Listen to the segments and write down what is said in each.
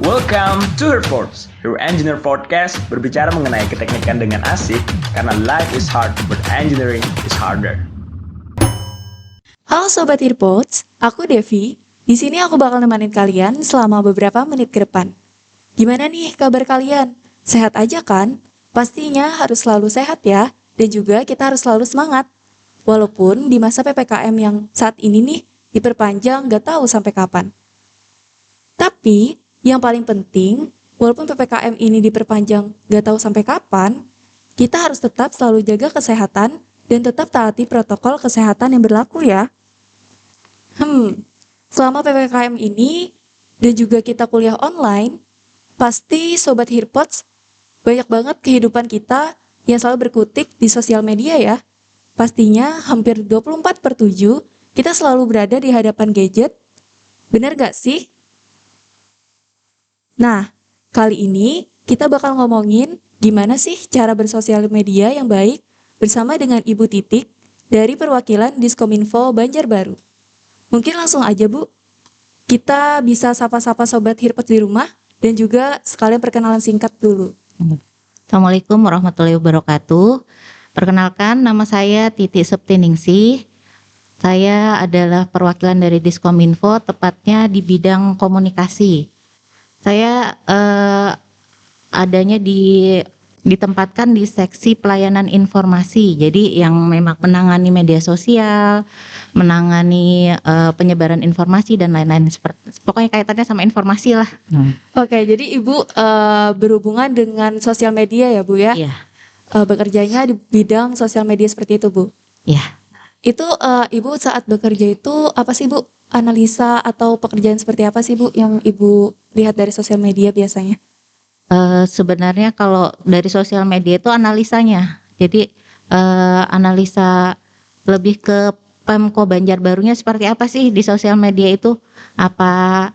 Welcome to Herports, your engineer podcast berbicara mengenai keteknikan dengan asik karena life is hard but engineering is harder. Halo Sobat Earpods, aku Devi. Di sini aku bakal nemenin kalian selama beberapa menit ke depan. Gimana nih kabar kalian? Sehat aja kan? Pastinya harus selalu sehat ya, dan juga kita harus selalu semangat. Walaupun di masa PPKM yang saat ini nih diperpanjang gak tahu sampai kapan. Tapi yang paling penting, walaupun PPKM ini diperpanjang gak tahu sampai kapan, kita harus tetap selalu jaga kesehatan dan tetap taati protokol kesehatan yang berlaku ya. Selama PPKM ini dan juga kita kuliah online, pasti Sobat Earpods banyak banget kehidupan kita yang selalu berkutik di sosial media ya. Pastinya hampir 24/7 kita selalu berada di hadapan gadget. Bener gak sih? Nah, kali ini kita bakal ngomongin gimana sih cara bersosial media yang baik bersama dengan Ibu Titik dari perwakilan Diskominfo Banjarbaru. Mungkin langsung aja Bu, kita bisa sapa-sapa Sobat Earpods di rumah dan juga sekalian perkenalan singkat dulu. Assalamualaikum warahmatullahi wabarakatuh. Perkenalkan, nama saya Titi Septiningsih. Saya adalah perwakilan dari Diskominfo, tepatnya di bidang komunikasi. Saya adanya ditempatkan di seksi pelayanan informasi. Jadi yang memang menangani media sosial, menangani penyebaran informasi dan lain-lain. Pokoknya kaitannya sama informasi lah. Oke, jadi Ibu berhubungan dengan sosial media ya Bu ya? Iya. Bekerjanya di bidang sosial media seperti itu Bu? Iya. Itu Ibu saat bekerja itu apa sih Bu? Analisa atau pekerjaan seperti apa sih Bu yang Ibu lihat dari sosial media biasanya? Sebenarnya kalau dari sosial media itu analisanya. Jadi analisa lebih ke Pemko Banjarbarunya seperti apa sih di sosial media itu? Apa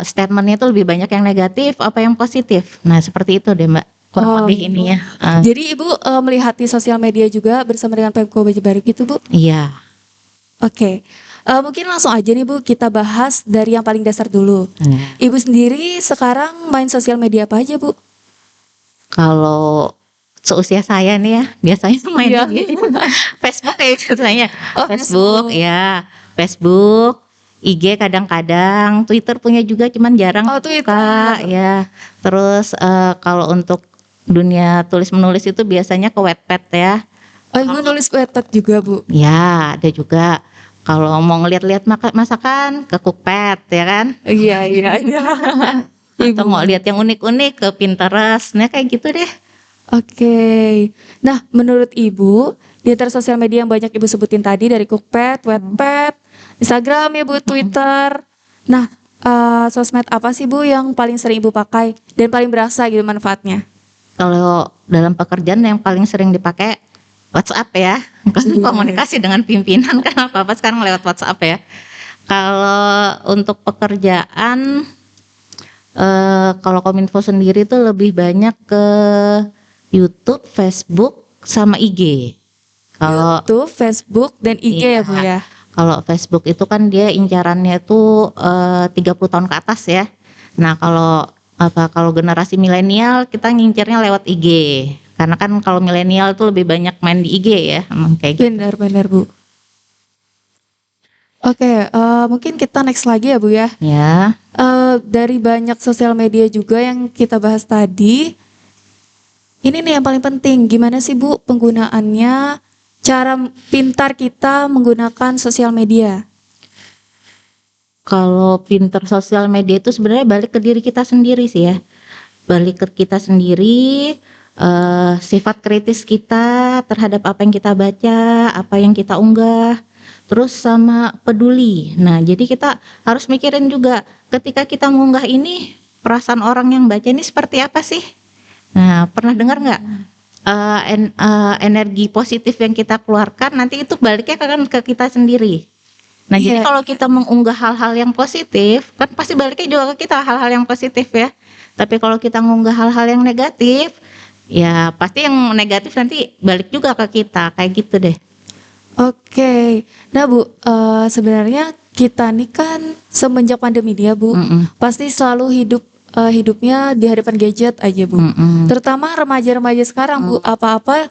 statementnya itu lebih banyak yang negatif, apa yang positif? Nah seperti itu deh Mbak. Kurang lebih ini ya. Jadi Ibu melihat di sosial media juga bersama dengan Pemko Banjarbaru gitu Bu? Iya. Oke. Mungkin langsung aja nih Bu, kita bahas dari yang paling dasar dulu. Ibu sendiri sekarang main sosial media apa aja Bu? Kalau seusia saya nih ya, biasanya main Facebook kayak biasanya. Facebook ya, Facebook, IG kadang-kadang, Twitter punya juga cuman jarang Twitter ya. Terus kalau untuk dunia tulis menulis itu biasanya ke Wattpad ya. Ibu nulis Wattpad juga Bu? Ya, ada juga. Kalau mau ngeliat-liat masakan ke Cookpad ya kan? Iya. Atau mau lihat yang unik-unik ke Pinterest, nah kayak gitu deh. Oke. Nah, menurut Ibu, di antara sosial media yang banyak Ibu sebutin tadi dari Cookpad, Wattpad, Instagram ya Bu, Twitter. Nah, sosmed apa sih Bu yang paling sering Ibu pakai dan paling berasa gitu manfaatnya? Kalau dalam pekerjaan yang paling sering dipakai WhatsApp ya, komunikasi dengan pimpinan kan apa sekarang lewat WhatsApp ya. Kalau untuk pekerjaan, kalau Kominfo sendiri tuh lebih banyak ke YouTube, Facebook, sama IG. Kalau YouTube, Facebook, dan IG ya Bu ya? Kalau Facebook itu kan dia incarannya tuh 30 tahun ke atas ya. Nah kalau generasi milenial kita ngincernya lewat IG. Karena kan kalau milenial tuh lebih banyak main di IG ya, kayak gitu. Benar Bu. Oke, mungkin kita next lagi ya Bu ya. Ya. Dari banyak sosial media juga yang kita bahas tadi, ini nih yang paling penting, gimana sih Bu penggunaannya, cara pintar kita menggunakan sosial media? Kalau pintar sosial media itu sebenarnya balik ke diri kita sendiri sih ya. Balik ke kita sendiri. Sifat kritis kita terhadap apa yang kita baca, apa yang kita unggah, terus sama peduli. Nah, jadi kita harus mikirin juga ketika kita mengunggah ini, perasaan orang yang baca ini seperti apa sih? Nah, pernah dengar nggak energi positif yang kita keluarkan nanti itu baliknya kan ke kita sendiri. Nah, jadi kalau kita mengunggah hal-hal yang positif, kan pasti baliknya juga ke kita hal-hal yang positif ya. Tapi kalau kita mengunggah hal-hal yang negatif, ya pasti yang negatif nanti balik juga ke kita, kayak gitu deh. Oke. Nah Bu, sebenarnya kita nih kan semenjak pandemi dia Bu, pasti selalu hidup hidupnya di hadapan gadget aja, Bu. Terutama remaja-remaja sekarang, Bu, apa-apa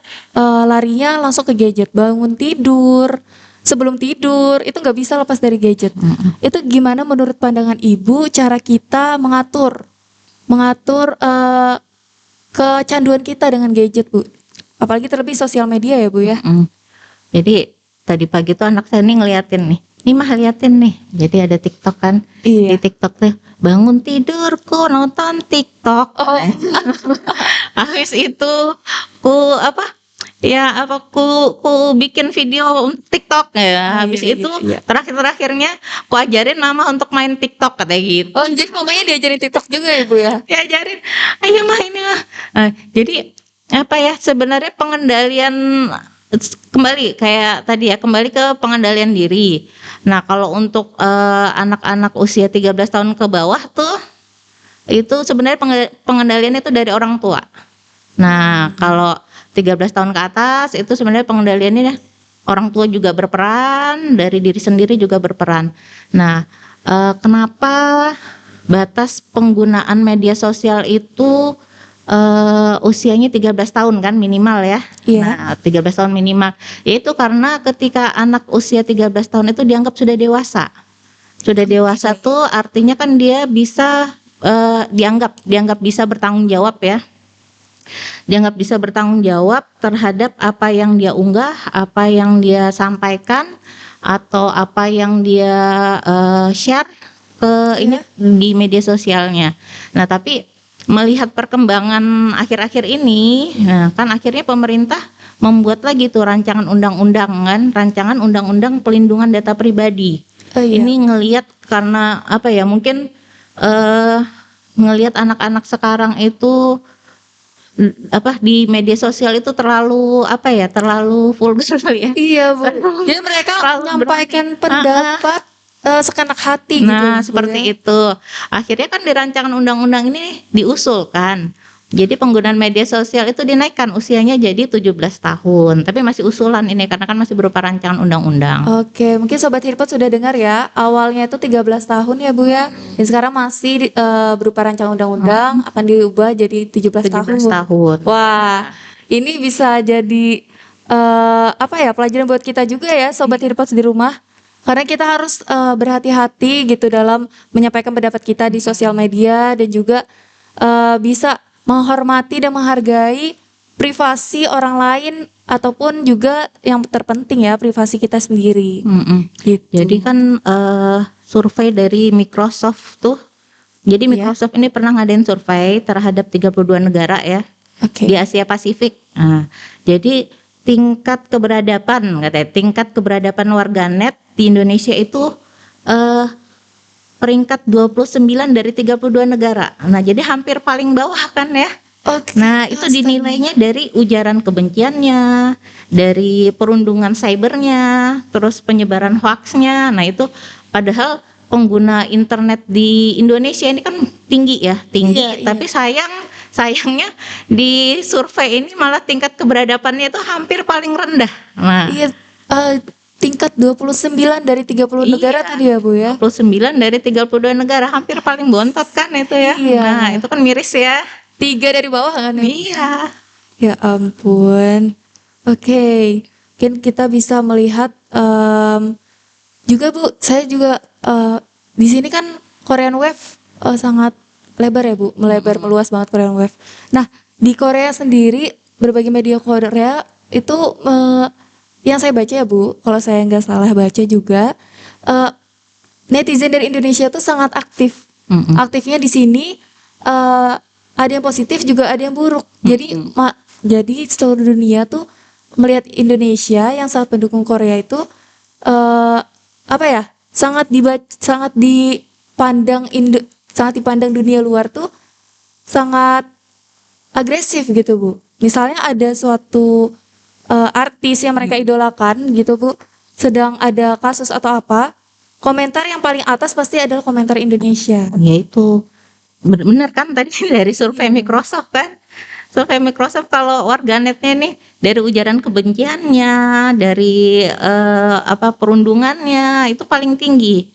larinya langsung ke gadget. Bangun tidur, sebelum tidur itu nggak bisa lepas dari gadget. Itu gimana menurut pandangan Ibu cara kita mengatur kecanduan kita dengan gadget, Bu? Apalagi terlebih sosial media ya, Bu ya. Jadi tadi pagi tuh anak saya nih ngeliatin nih. Nih mah liatin nih. Jadi ada TikTok kan. Iya. Di TikTok tuh bangun tidurku nonton TikTok. Oh. Habis itu ku bikin video TikTok ya. Habis Iya, itu iya. terakhirnya ku ajarin mama untuk main TikTok katanya gitu. Oh, jadi mamanya diajarin TikTok juga ya, Bu ya? Diajarin, ayo main ya. Jadi apa ya, sebenarnya pengendalian kembali kayak tadi ya, kembali ke pengendalian diri. Nah, kalau untuk anak-anak usia 13 tahun ke bawah tuh itu sebenarnya pengendalian itu dari orang tua. Nah, kalau 13 tahun ke atas itu sebenarnya pengendaliannya orang tua juga berperan, dari diri sendiri juga berperan. Nah, kenapa batas penggunaan media sosial itu usianya 13 tahun kan minimal ya. Iya. Nah, 13 tahun minimal. Yaitu karena ketika anak usia 13 tahun itu dianggap sudah dewasa. Sudah dewasa tuh artinya kan dia bisa dianggap bisa bertanggung jawab ya. Dianggap bisa bertanggung jawab terhadap apa yang dia unggah, apa yang dia sampaikan, atau apa yang dia share ke ini di media sosialnya. Nah, tapi melihat perkembangan akhir-akhir ini, nah kan akhirnya pemerintah membuat lagi tuh rancangan undang-undang pelindungan data pribadi. Oh, iya. Ini ngelihat karena apa ya, mungkin ngelihat anak-anak sekarang itu di media sosial itu terlalu vulgar kali ya. Iya, Bu. Jadi mereka menyampaikan pendapat sekanak hati gitu. Nah, Bu, seperti ya. itu. Akhirnya kan di rancangan undang-undang ini diusulkan. Jadi penggunaan media sosial itu dinaikkan usianya jadi 17 tahun. Tapi masih usulan ini karena kan masih berupa rancangan undang-undang. Oke, mungkin Sobat Hirpot sudah dengar ya. Awalnya itu 13 tahun ya, Bu ya. Dan sekarang masih berupa rancangan undang-undang akan diubah jadi 17 tahun. 17 tahun. Wah, ini bisa jadi pelajaran buat kita juga ya, Sobat Hirpot di rumah. Karena kita harus berhati-hati gitu dalam menyampaikan pendapat kita di sosial media dan juga bisa menghormati dan menghargai privasi orang lain ataupun juga yang terpenting ya privasi kita sendiri. Gitu. Jadi kan survei dari Microsoft tuh. Jadi Microsoft ini pernah ngadain survei terhadap 32 negara ya. Oke. Di Asia Pasifik. Nah, jadi tingkat keberadaban warganet di Indonesia itu peringkat 29 dari 32 negara. Nah, jadi hampir paling bawah kan ya. Oke. Nah, itu dinilainya dari ujaran kebenciannya, dari perundungan cybernya, terus penyebaran hoaxnya. Nah, itu padahal pengguna internet di Indonesia ini kan tinggi. Iya. Tapi sayangnya di survei ini malah tingkat keberadabannya itu hampir paling rendah. Nah, Iya, tingkat 29 dari 30 negara tadi ya, Bu ya. 29 dari 32 negara hampir paling bontot kan itu ya. Iya. Nah, itu kan miris ya. 3 dari bawah kan ya? Iya. Ya ampun. Oke, mungkin kita bisa melihat juga Bu, saya juga di sini kan Korean Wave sangat lebar ya Bu, meluas banget Korean Wave. Nah, di Korea sendiri berbagai media Korea itu yang saya baca ya Bu, kalau saya nggak salah baca juga netizen dari Indonesia tuh sangat aktif. Aktifnya di sini ada yang positif juga ada yang buruk. Jadi seluruh dunia tuh melihat Indonesia yang sangat pendukung Korea itu sangat dipandang dunia luar tuh sangat agresif gitu Bu. Misalnya ada suatu artis yang mereka idolakan gitu Bu, sedang ada kasus atau apa, komentar yang paling atas pasti adalah komentar Indonesia. Ya itu benar kan tadi dari survei Microsoft kan. Survei Microsoft kalau warganetnya nih dari ujaran kebenciannya, dari perundungannya itu paling tinggi.